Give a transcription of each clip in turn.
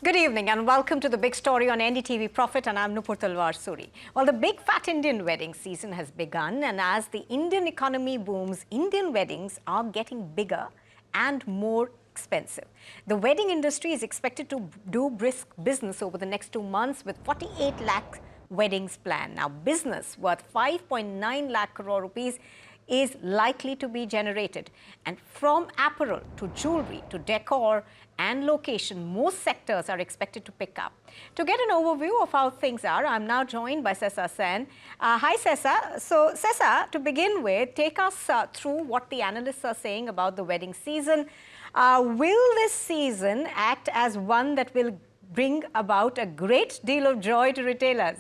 Good evening and welcome to the big story on NDTV Profit, and I'm Nupur Talwar Suri. Well, the big fat Indian wedding season has begun, and as the Indian economy booms, Indian weddings are getting bigger and more expensive. The wedding industry is expected to do brisk business over the next 2 months with 48 lakh weddings planned. Now, business worth 5.9 lakh crore rupees is likely to be generated. And from apparel to jewelry to decor and location, most sectors are expected to pick up. To get an overview of how things are, I'm now joined by Sessa Sen. Hi, Sessa. So, Sessa, to begin with, take us through what the analysts are saying about the wedding season. Will this season act as one that will bring about a great deal of joy to retailers?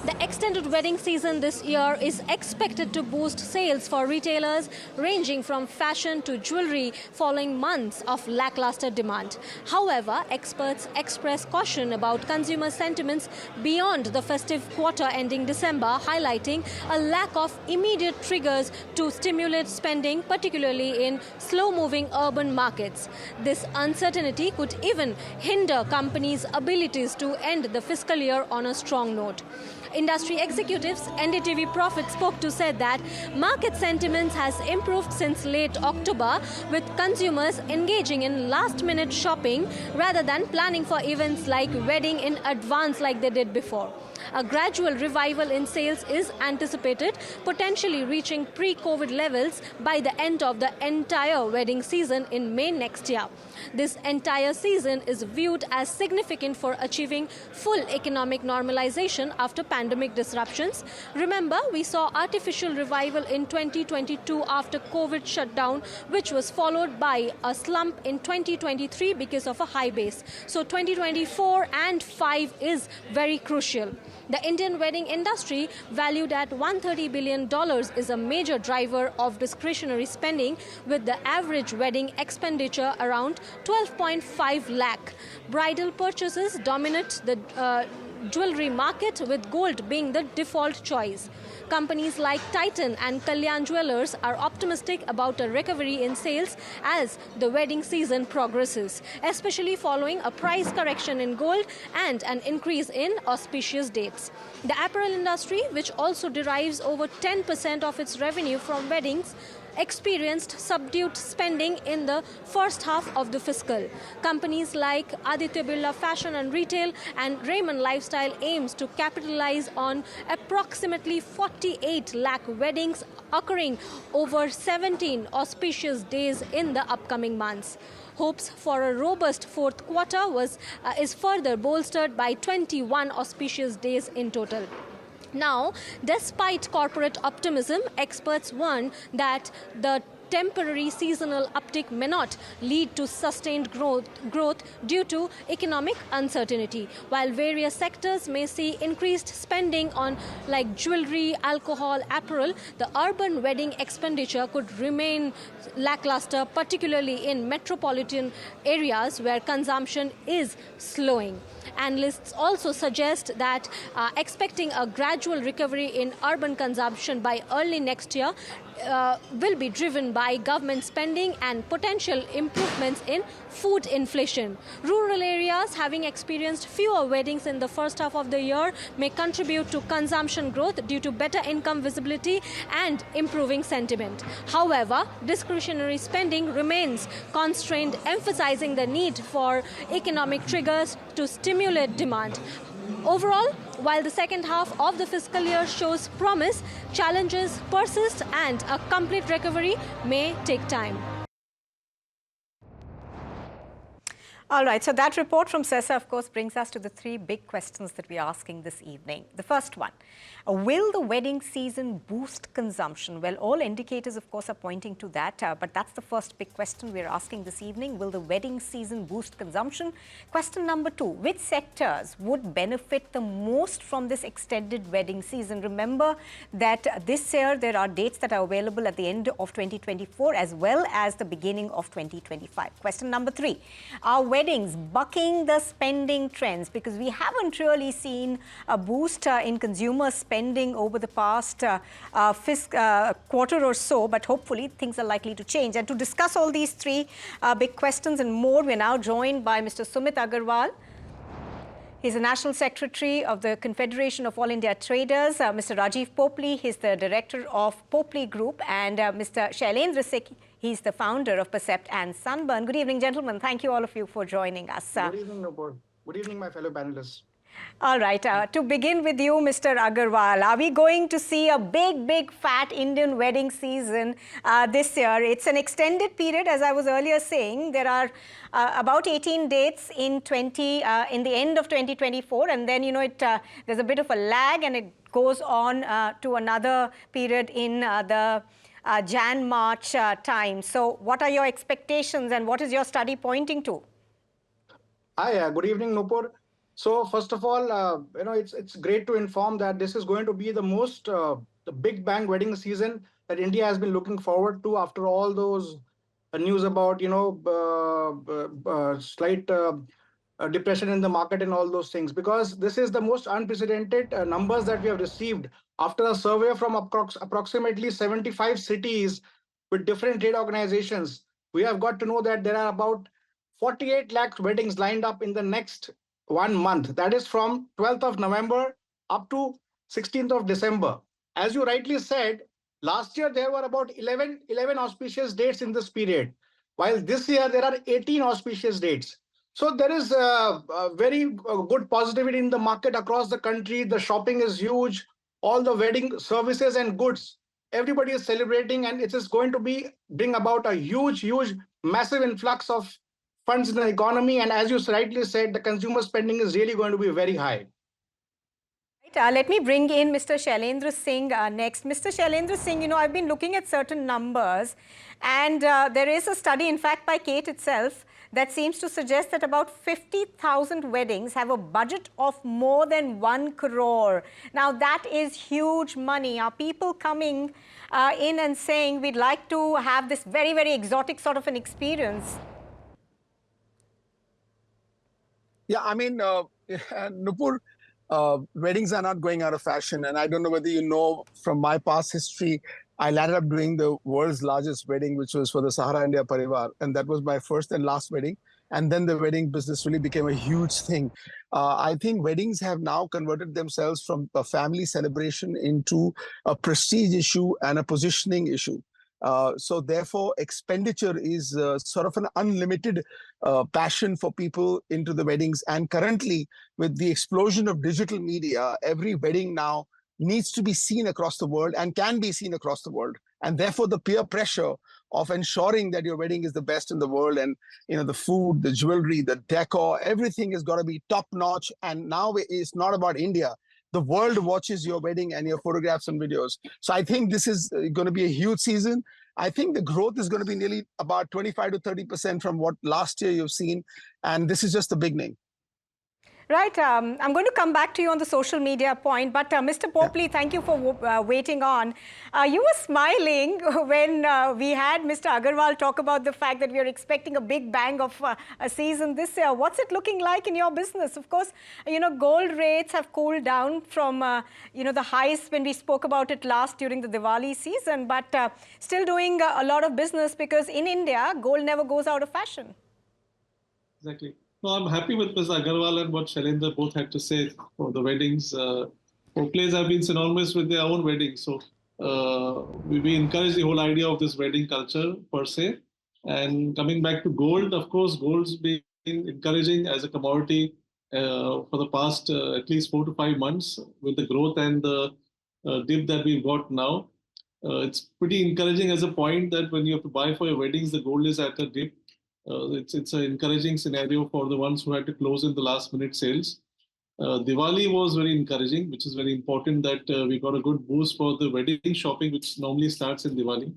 The extended wedding season this year is expected to boost sales for retailers ranging from fashion to jewelry following months of lackluster demand. However, experts express caution about consumer sentiments beyond the festive quarter ending December, highlighting a lack of immediate triggers to stimulate spending, particularly in slow-moving urban markets. This uncertainty could even hinder companies' abilities to end the fiscal year on a strong note. Industry executives NDTV Profit spoke to said that market sentiments has improved since late October, with consumers engaging in last-minute shopping rather than planning for events like wedding in advance like they did before. A gradual revival in sales is anticipated, potentially reaching pre-COVID levels by the end of the entire wedding season in May next year. This entire season is viewed as significant for achieving full economic normalization after pandemic disruptions. Remember, we saw artificial revival in 2022 after COVID shutdown, which was followed by a slump in 2023 because of a high base. So 2024 and 5 is very crucial. The Indian wedding industry, valued at $130 billion, is a major driver of discretionary spending, with the average wedding expenditure around 12.5 lakh. Bridal purchases dominate the jewelry market, with gold being the default choice. Companies like Titan and Kalyan Jewelers are optimistic about a recovery in sales as the wedding season progresses, especially following a price correction in gold and an increase in auspicious dates. The apparel industry, which also derives over 10% of its revenue from weddings, experienced subdued spending in the first half of the fiscal. Companies like Aditya Birla Fashion and Retail and Raymond Lifestyle aims to capitalize on approximately 48 lakh weddings occurring over 17 auspicious days in the upcoming months. Hopes for a robust fourth quarter is further bolstered by 21 auspicious days in total. Now, despite corporate optimism, experts warn that the temporary seasonal uptick may not lead to sustained growth due to economic uncertainty. While various sectors may see increased spending on like jewelry, alcohol, apparel, the urban wedding expenditure could remain lackluster, particularly in metropolitan areas where consumption is slowing. Analysts also suggest that expecting a gradual recovery in urban consumption by early next year will be driven by government spending and potential improvements in food inflation. Rural areas, having experienced fewer weddings in the first half of the year, may contribute to consumption growth due to better income visibility and improving sentiment. However, discretionary spending remains constrained, emphasizing the need for economic triggers to stimulate demand. Overall, while the second half of the fiscal year shows promise, challenges persist and a complete recovery may take time. All right, so that report from Sessa, of course, brings us to the three big questions that we're asking this evening. The first one, will the wedding season boost consumption? Well, all indicators, of course, are pointing to that, but that's the first big question we're asking this evening. Will the wedding season boost consumption? Question number two, which sectors would benefit the most from this extended wedding season? Remember that this year there are dates that are available at the end of 2024 as well as the beginning of 2025. Question number three, are wedding weddings bucking the spending trends? Because we haven't really seen a boost in consumer spending over the past quarter or so, but hopefully things are likely to change. And to discuss all these three big questions and more, we're now joined by Mr. Sumit Agarwal. He's the National Secretary of the Confederation of All India Traders. Mr. Rajiv Popli, he's the Director of Popli Group. And Mr. Shailendra Singh, he's the founder of Percept and Sunburn. Good evening, gentlemen. Thank you, all of you, for joining us. Good evening, Nupur. Good evening, my fellow panelists. All right. To begin with you, Mr. Agarwal, are we going to see a big, fat Indian wedding season this year? It's an extended period, as I was earlier saying. There are about 18 dates in the end of 2024, and then there's a bit of a lag, and it goes on to another period in the Jan-March time. So, what are your expectations, and what is your study pointing to? Hi, good evening, Nupur. So first of all, it's great to inform that this is going to be the big bang wedding season that India has been looking forward to after all those news about slight depression in the market and all those things, because this is the most unprecedented numbers that we have received after a survey from approximately 75 cities with different trade organizations. We have got to know that there are about 48 lakh weddings lined up in the next 1 month. That is from 12th of November up to 16th of December. As you rightly said, last year there were about 11 auspicious dates in this period, while this year there are 18 auspicious dates. So there is a very good positivity in the market across the country. The shopping is huge. All the wedding services and goods, everybody is celebrating, and it is going to bring about a huge, massive influx of funds in the economy. And as you rightly said, the consumer spending is really going to be very high. Let me bring in Mr. Shailendra Singh next. Mr. Shailendra Singh, I've been looking at certain numbers, and there is a study, in fact, by Kate itself, that seems to suggest that about 50,000 weddings have a budget of more than 1 crore. Now, that is huge money. Are people coming in and saying, we'd like to have this very, very exotic sort of an experience? Yeah, I mean, Nupur, weddings are not going out of fashion. And I don't know whether you know from my past history, I landed up doing the world's largest wedding, which was for the Sahara India Parivar. And that was my first and last wedding. And then the wedding business really became a huge thing. I think weddings have now converted themselves from a family celebration into a prestige issue and a positioning issue. So therefore, expenditure is sort of an unlimited passion for people into the weddings. And currently, with the explosion of digital media, every wedding now needs to be seen across the world and can be seen across the world. And therefore, the peer pressure of ensuring that your wedding is the best in the world, and the food, the jewelry, the decor, everything has got to be top notch. And now it's not about India. The world watches your wedding and your photographs and videos. So I think this is going to be a huge season. I think the growth is going to be nearly about 25 to 30% from what last year you've seen. And this is just the beginning. Right. I'm going to come back to you on the social media point. But Mr. Popli, thank you for waiting on. You were smiling when we had Mr. Agarwal talk about the fact that we are expecting a big bang of a season this year. What's it looking like in your business? Of course, gold rates have cooled down from, the highs when we spoke about it last during the Diwali season, but still doing a lot of business, because in India, gold never goes out of fashion. Exactly. No, I'm happy with Ms. Agarwal and what Shailendra both had to say for the weddings. Workplaces have been synonymous with their own weddings. So we encourage the whole idea of this wedding culture per se. And coming back to gold, of course, gold's been encouraging as a commodity for the past at least 4 to 5 months with the growth and the dip that we've got now. It's pretty encouraging as a point that when you have to buy for your weddings, the gold is at a dip. It's an encouraging scenario for the ones who had to close in the last minute sales. Diwali was very encouraging, which is very important that we got a good boost for the wedding shopping, which normally starts in Diwali.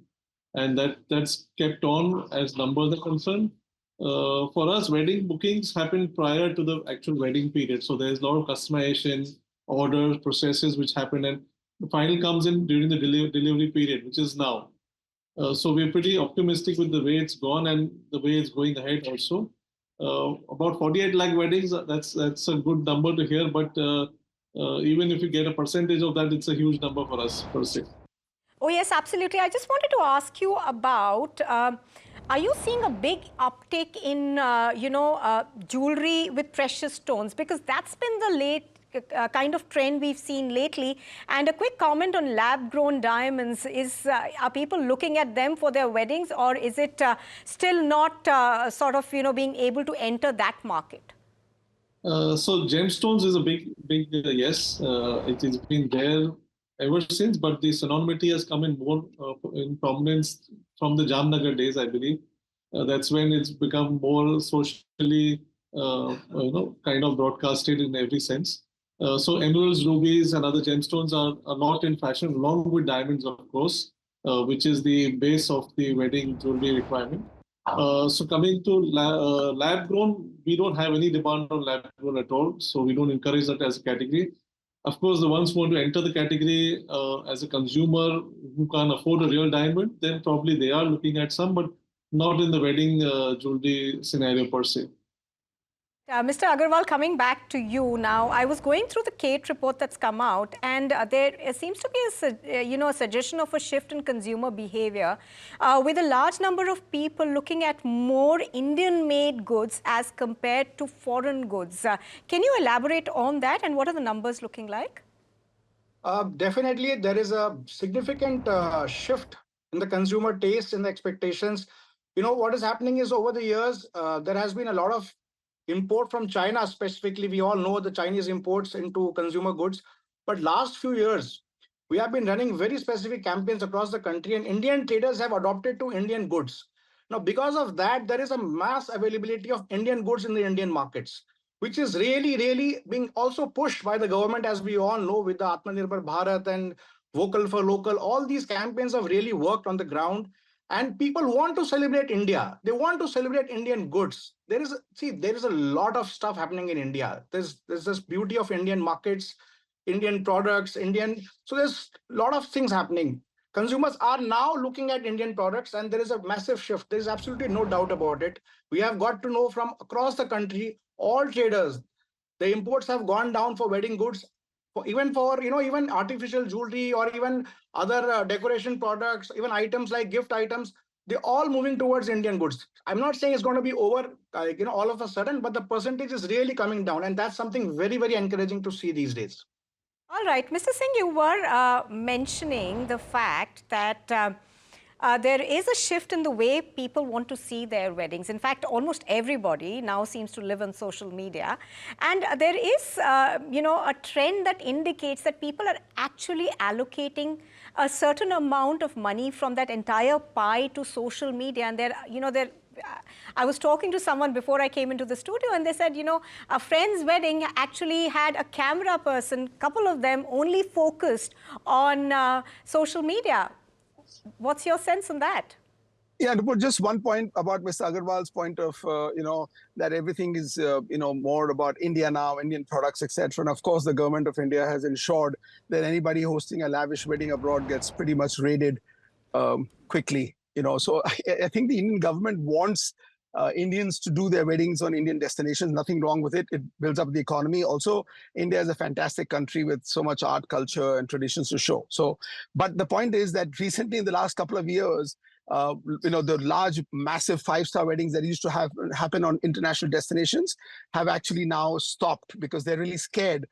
And that's kept on as numbers are concerned. For us, wedding bookings happen prior to the actual wedding period. So there's a lot of customization, order processes which happen, and the final comes in during the delivery period, which is now. So we're pretty optimistic with the way it's gone and the way it's going ahead also. About 48 lakh weddings, that's a good number to hear, but even if you get a percentage of that, it's a huge number for us per se. Oh, yes, absolutely. I just wanted to ask you about, are you seeing a big uptick in, jewelry with precious stones? Because that's been the kind of trend we've seen lately. And a quick comment on lab-grown diamonds is, are people looking at them for their weddings, or is it still not being able to enter that market? So gemstones is a big yes. It has been there ever since, but the synonymity has come in more in prominence from the Jamnagar days, I believe. That's when it's become more socially, kind of broadcasted in every sense. So emeralds, rubies, and other gemstones are not in fashion, along with diamonds, of course, which is the base of the wedding jewelry requirement. So coming to lab grown, we don't have any demand on lab grown at all. So we don't encourage that as a category. Of course, the ones who want to enter the category as a consumer who can't afford a real diamond, then probably they are looking at some, but not in the wedding jewelry scenario per se. Mr. Agarwal, coming back to you now, I was going through the Kate report that's come out, and there seems to be a suggestion of a shift in consumer behavior, with a large number of people looking at more Indian-made goods as compared to foreign goods. Can you elaborate on that, and what are the numbers looking like? Definitely, there is a significant shift in the consumer taste and the expectations. What is happening is over the years, there has been a lot of import from China specifically. We all know the Chinese imports into consumer goods. But last few years, we have been running very specific campaigns across the country, and Indian traders have adopted to Indian goods. Now, because of that, there is a mass availability of Indian goods in the Indian markets, which is really, really being also pushed by the government, as we all know, with the Atmanirbhar Bharat and Vocal for Local. All these campaigns have really worked on the ground. And people want to celebrate India. They want to celebrate Indian goods. There is a lot of stuff happening in India. There's this beauty of Indian markets, Indian products, so there's a lot of things happening. Consumers are now looking at Indian products, and there is a massive shift. There's absolutely no doubt about it. We have got to know from across the country, all traders, the imports have gone down for wedding goods, even artificial jewelry, or even other decoration products, even items like gift items. They're all moving towards Indian goods. I'm not saying it's going to be over, all of a sudden, but the percentage is really coming down, and that's something very, very encouraging to see these days. All right, Mr. Singh, you were mentioning the fact that there is a shift in the way people want to see their weddings. In fact, almost everybody now seems to live on social media. And there is, a trend that indicates that people are actually allocating a certain amount of money from that entire pie to social media. And I was talking to someone before I came into the studio, and they said, a friend's wedding actually had a camera person, couple of them only focused on social media. What's your sense on that? Yeah, to put just one point about Mr. Agarwal's point of, that everything is, more about India now, Indian products, etc. And of course, the government of India has ensured that anybody hosting a lavish wedding abroad gets pretty much raided quickly. So I think the Indian government wants Indians to do their weddings on Indian destinations. Nothing wrong with it. It builds up the economy. Also, India is a fantastic country with so much art, culture, and traditions to show. So, but the point is that recently, in the last couple of years, the large, massive five-star weddings that used to happen on international destinations have actually now stopped because they're really scared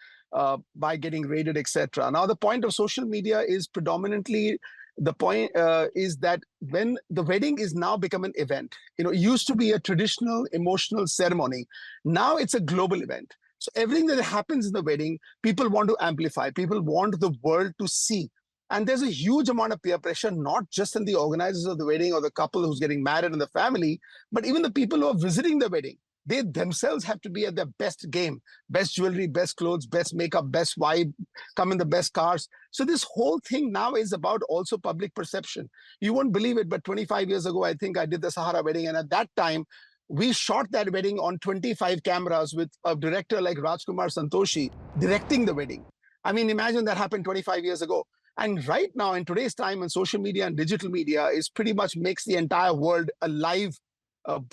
by getting raided, etc. Now, the point of social media is predominantly the point is that when the wedding is now become an event, it used to be a traditional emotional ceremony. Now it's a global event. So everything that happens in the wedding, people want to amplify. People want the world to see. And there's a huge amount of peer pressure, not just in the organizers of the wedding or the couple who's getting married in the family, but even the people who are visiting the wedding. They themselves have to be at their best game, best jewelry, best clothes, best makeup, best vibe, come in the best cars. So this whole thing now is about also public perception. You won't believe it, but 25 years ago, I think I did the Sahara wedding. And at that time, we shot that wedding on 25 cameras with a director like Rajkumar Santoshi directing the wedding. I mean, imagine that happened 25 years ago. And right now, in today's time, in social media and digital media, is pretty much makes the entire world a live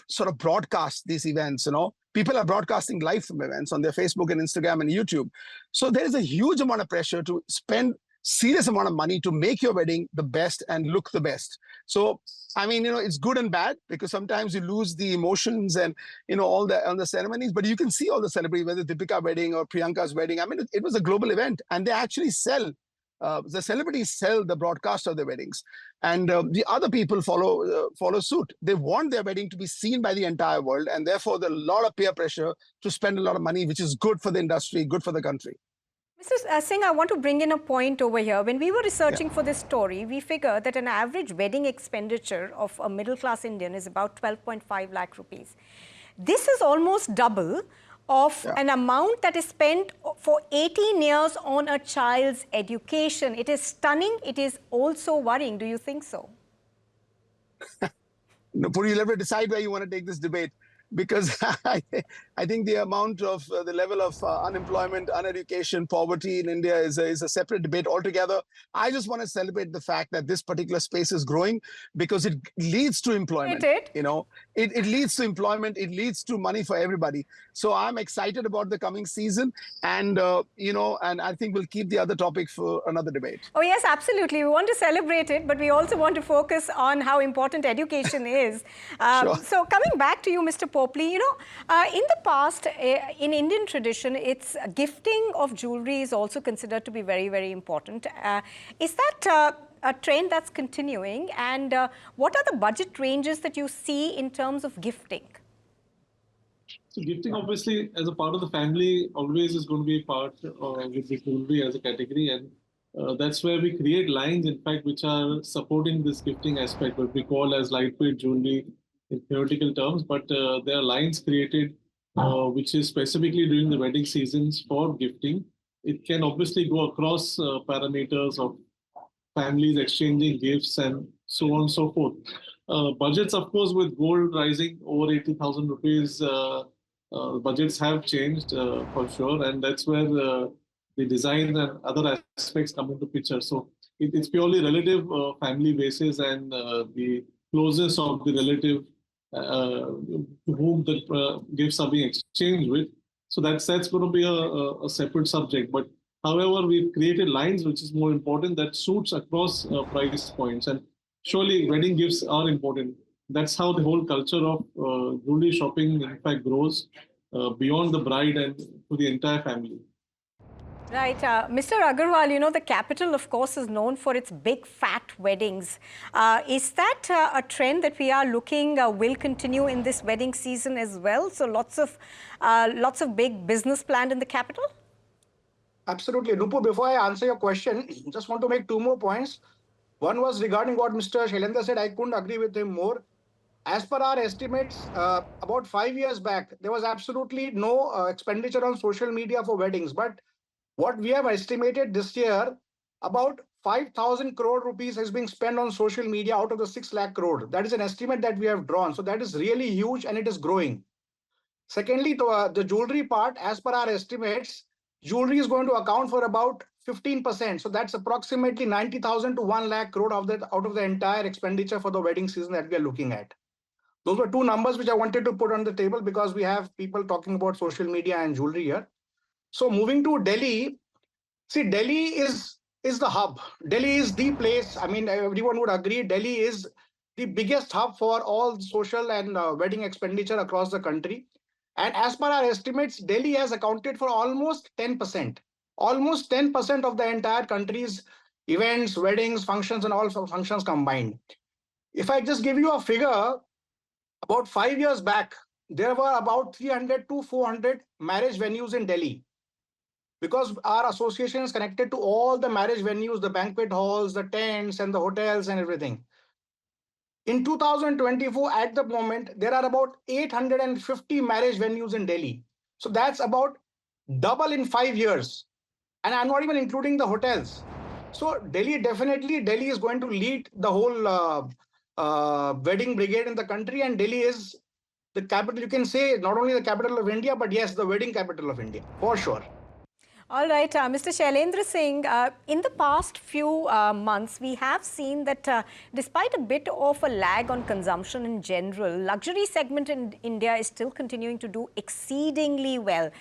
sort of broadcast these events. People are broadcasting live from events on their Facebook and Instagram and YouTube. So there is a huge amount of pressure to spend serious amount of money to make your wedding the best and look the best. So, I mean, it's good and bad, because sometimes you lose the emotions and, all the ceremonies, but you can see all the celebrities, whether Deepika wedding or Priyanka's wedding. I mean, it was a global event, and they actually sell, the celebrities sell the broadcast of their weddings, and the other people follow suit. They want their wedding to be seen by the entire world, and therefore there's a lot of peer pressure to spend a lot of money, which is good for the industry, good for the country. Mr. Singh, I want to bring in a point over here. When we were researching for this story, we figured that an average wedding expenditure of a middle-class Indian is about 12.5 lakh rupees. This is almost double of an amount that is spent for 18 years on a child's education. It is stunning. It is also worrying. Do you think so? Nupur, you'll have to decide where you want to take this debate, because I think the amount of the level of unemployment, uneducation, poverty in India is a separate debate altogether. I just want to celebrate the fact that this particular space is growing, because it leads to employment. It leads to employment. It leads to money for everybody. So I'm excited about the coming season, and and I think we'll keep the other topic for another debate. Oh yes, absolutely. We want to celebrate it, but we also want to focus on how important education is. Sure. So coming back to you, Mr. Popley, in the past, in Indian tradition, it's gifting of jewelry is also considered to be very, very important. Is that a trend that's continuing? And what are the budget ranges that you see in terms of gifting? So gifting, obviously, as a part of the family, always is going to be a part with the jewelry as a category. And that's where we create lines, in fact, which are supporting this gifting aspect, what we call as lightweight jewelry in theoretical terms. But there are lines created which is specifically during the wedding seasons for gifting. It can obviously go across parameters of families exchanging gifts and so on and so forth. Budgets, of course, with gold rising over 80,000 rupees, budgets have changed for sure. And that's where the design and other aspects come into picture. So it's purely relative family basis and the closeness of the relative to whom the gifts are being exchanged with. So that's going to be a separate subject. But however, we've created lines, which is more important, that suits across price points. And surely wedding gifts are important. That's how the whole culture of jewelry shopping, in fact, grows beyond the bride and to the entire family. Right. Mr. Agarwal, the capital, of course, is known for its big, fat weddings. Is that a trend that we are looking will continue in this wedding season as well? So lots of big business planned in the capital? Absolutely. Nupur, before I answer your question, just want to make two more points. One was regarding what Mr. Shailendra said. I couldn't agree with him more. As per our estimates, about 5 years back, there was absolutely no expenditure on social media for weddings. But what we have estimated this year, about 5,000 crore rupees is being spent on social media out of the 6 lakh crore. That is an estimate that we have drawn. So that is really huge and it is growing. Secondly, the jewelry part, as per our estimates, jewelry is going to account for about 15%. So that's approximately 90,000 to 1 lakh crore out of the entire expenditure for the wedding season that we are looking at. Those were two numbers which I wanted to put on the table because we have people talking about social media and jewelry here. So moving to Delhi, see, Delhi is the hub. Delhi is the place. I mean, everyone would agree Delhi is the biggest hub for all social and wedding expenditure across the country. And as per our estimates, Delhi has accounted for almost 10%. Almost 10% of the entire country's events, weddings, functions, and all functions combined. If I just give you a figure, about 5 years back, there were about 300 to 400 marriage venues in Delhi. Because our association is connected to all the marriage venues, the banquet halls, the tents, and the hotels and everything. In 2024, at the moment, there are about 850 marriage venues in Delhi. So that's about double in 5 years. And I'm not even including the hotels. So Delhi is going to lead the whole wedding brigade in the country. And Delhi is the capital, you can say, not only the capital of India, but yes, the wedding capital of India, for sure. All right, Mr. Shailendra Singh, in the past few months, we have seen that despite a bit of a lag on consumption in general, luxury segment in India is still continuing to do exceedingly well.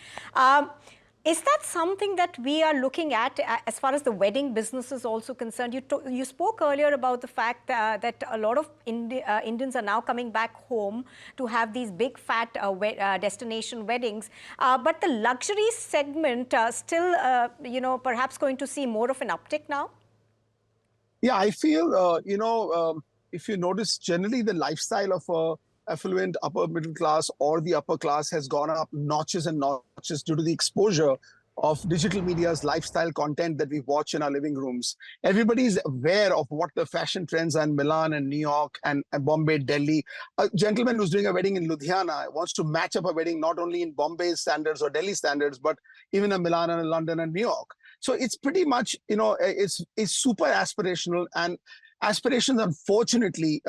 Is that something that we are looking at as far as the wedding business is also concerned? You spoke earlier about the fact that a lot of Indians are now coming back home to have these big fat destination weddings. But the luxury segment still, perhaps going to see more of an uptick now? Yeah, I feel, if you notice, generally the lifestyle of a affluent upper middle class or the upper class has gone up notches and notches due to the exposure of digital media's lifestyle content that we watch in our living rooms. Everybody is aware of what the fashion trends are in Milan and New York and Bombay, Delhi. A gentleman who's doing a wedding in Ludhiana wants to match up a wedding not only in Bombay standards or Delhi standards, but even in Milan and London and New York. So it's pretty much, it's super aspirational, and aspirations, unfortunately,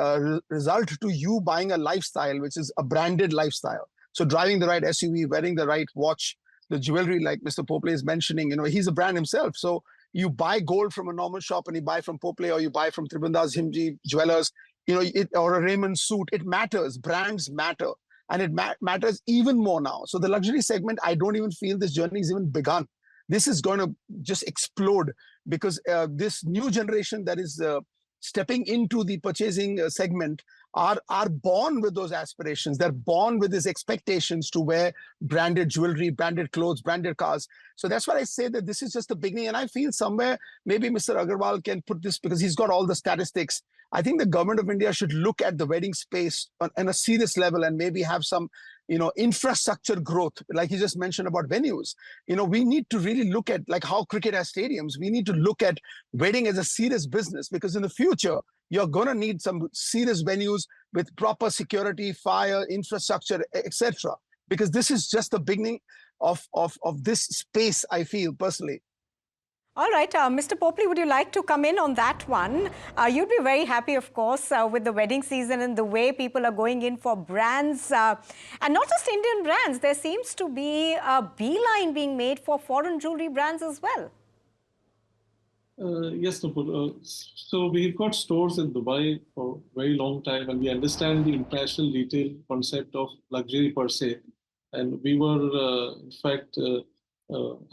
result to you buying a lifestyle, which is a branded lifestyle. So driving the right SUV, wearing the right watch, the jewelry, like Mr. Pople is mentioning, he's a brand himself. So you buy gold from a normal shop and you buy from Pople, or you buy from Tribundas Himji Jewelers, or a Raymond suit. It matters. Brands matter. And it matters even more now. So the luxury segment, I don't even feel this journey is even begun. This is going to just explode because this new generation that is stepping into the purchasing segment are born with those aspirations. They're born with these expectations to wear branded jewelry, branded clothes, branded cars. So that's why I say that this is just the beginning. And I feel somewhere maybe Mr. Agarwal can put this, because he's got all the statistics. I think the government of India should look at the wedding space on a serious level and maybe have some infrastructure growth, like he just mentioned about venues. We need to really look at like how cricket has stadiums. We need to look at wedding as a serious business, because in the future, you're going to need some serious venues with proper security, fire, infrastructure, etc. Because this is just the beginning of this space, I feel personally. All right, Mr. Popley, would you like to come in on that one? You'd be very happy, of course, with the wedding season and the way people are going in for brands. And not just Indian brands, there seems to be a beeline being made for foreign jewelry brands as well. Yes, Nupur. So we've got stores in Dubai for a very long time, and we understand the international retail concept of luxury per se. And we were, in fact,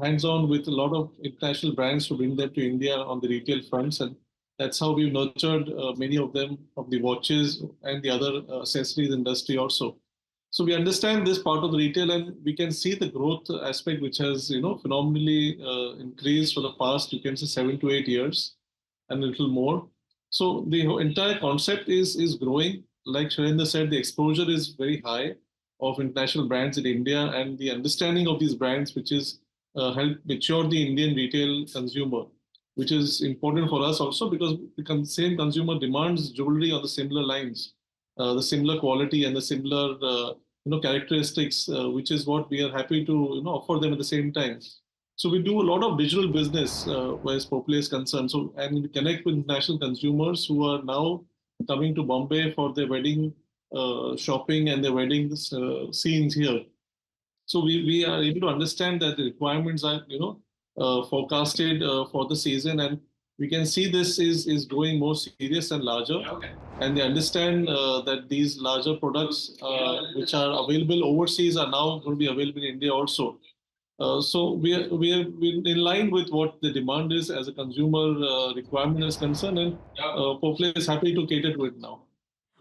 hands-on with a lot of international brands to bring them to India on the retail fronts. And that's how we've nurtured many of them, of the watches and the other accessories industry also. So we understand this part of the retail, and we can see the growth aspect, which has, phenomenally increased for the past, you can say 7 to 8 years and a little more. So the entire concept is growing. Like Shailendra said, the exposure is very high of international brands in India, and the understanding of these brands, which is help mature the Indian retail consumer, which is important for us also, because the same consumer demands jewelry on the similar lines, the similar quality and the similar characteristics, which is what we are happy to offer them at the same time. So we do a lot of digital business where Pople is concerned. So, and we connect with international consumers who are now coming to Bombay for their wedding shopping and their wedding scenes here. So we are able to understand that the requirements are forecasted for the season, and we can see this is growing more serious and larger. Okay. And they understand that these larger products which are available overseas are now going to be available in India also. So we're in line with what the demand is as a consumer requirement is concerned, and Pople is happy to cater to it now.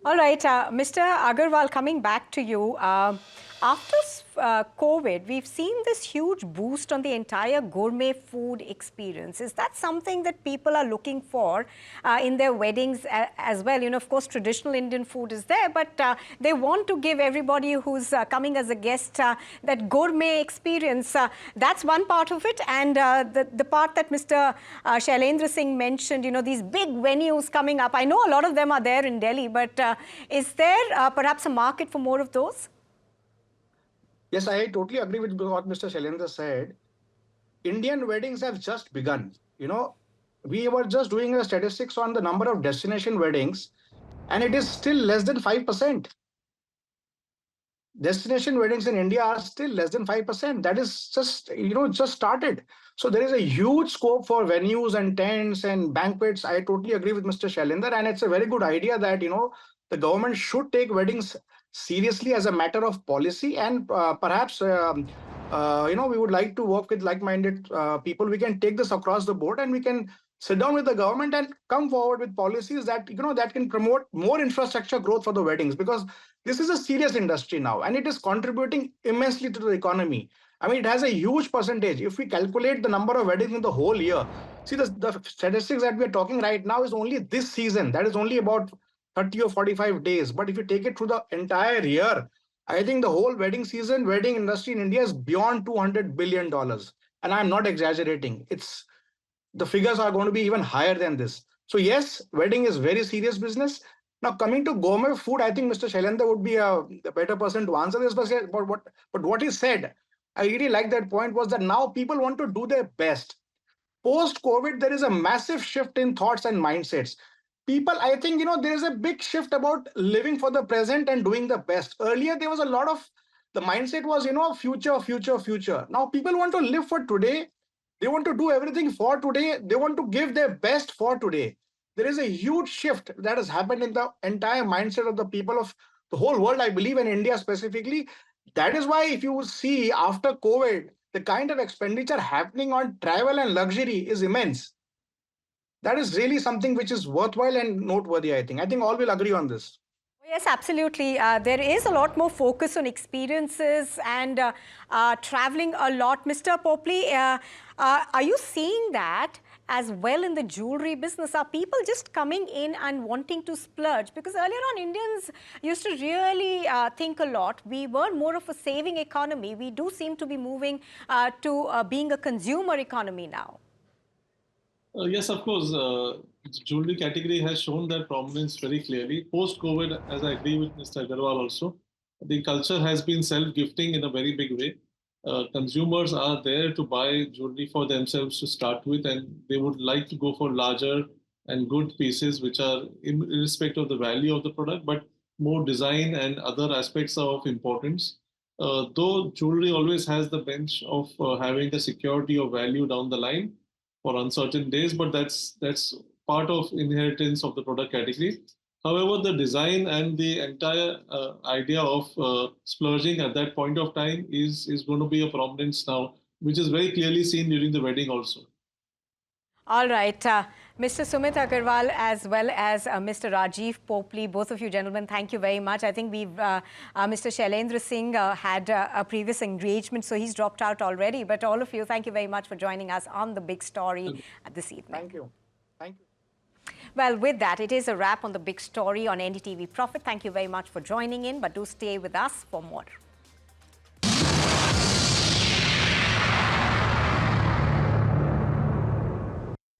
All right, Mr. Agarwal, coming back to you. After COVID, we've seen this huge boost on the entire gourmet food experience. Is that something that people are looking for in their weddings as well? Of course, traditional Indian food is there, but they want to give everybody who's coming as a guest that gourmet experience. That's one part of it. And the part that Mr. Shailendra Singh mentioned, these big venues coming up. I know a lot of them are there in Delhi, but is there perhaps a market for more of those? Yes, I totally agree with what Mr. Shailendra said. Indian weddings have just begun. We were just doing a statistics on the number of destination weddings, and it is still less than 5%. destination weddings in India are still less than 5%. That is just, just started. So there is a huge scope for venues and tents and banquets. I totally agree with Mr. Shailendra, and it's a very good idea that, the government should take weddings seriously as a matter of policy, and perhaps, we would like to work with like-minded people. We can take this across the board, and we can sit down with the government and come forward with policies that, that can promote more infrastructure growth for the weddings, because this is a serious industry now, and it is contributing immensely to the economy. I mean, it has a huge percentage. If we calculate the number of weddings in the whole year, see, the statistics that we are talking right now is only this season. That is only about 30 or 45 days. But if you take it through the entire year, I think the whole wedding industry in India is beyond $200 billion. And I'm not exaggerating. The figures are going to be even higher than this. So yes, wedding is very serious business. Now, coming to gourmet food, I think Mr. Shailendra would be a better person to answer this. But what he said, I really like that point, was that now people want to do their best. Post-COVID, there is a massive shift in thoughts and mindsets. People, I think, there is a big shift about living for the present and doing the best. Earlier, there was a lot of, the mindset was, future, future, future. Now people want to live for today. They want to do everything for today. They want to give their best for today. There is a huge shift that has happened in the entire mindset of the people of the whole world, I believe, in India specifically. That is why, if you see after COVID, the kind of expenditure happening on travel and luxury is immense. That is really something which is worthwhile and noteworthy, I think. I think all will agree on this. Yes, absolutely. There is a lot more focus on experiences and traveling a lot. Mr. Popley, are you seeing that as well in the jewelry business? Are people just coming in and wanting to splurge? Because earlier on, Indians used to really think a lot. We were more of a saving economy. We do seem to be moving to being a consumer economy now. Yes, of course. The jewelry category has shown that prominence very clearly. Post-COVID, as I agree with Mr. Agarwal also, the culture has been self-gifting in a very big way. Consumers are there to buy jewelry for themselves to start with, and they would like to go for larger and good pieces, which are irrespective of the value of the product, but more design and other aspects are of importance. Though jewelry always has the bench of having a security of value down the line for uncertain days, but that's part of inheritance of the product category. However, the design and the entire idea of splurging at that point of time is going to be a prominence now, which is very clearly seen during the wedding also. All right. Mr. Sumit Agarwal as well as Mr. Rajiv Popley, both of you gentlemen, thank you very much. I think Mr. Shailendra Singh had a previous engagement, so he's dropped out already. But all of you, thank you very much for joining us on The Big Story this evening. Thank you. Thank you. Well, with that, it is a wrap on The Big Story on NDTV Profit. Thank you very much for joining in, but do stay with us for more.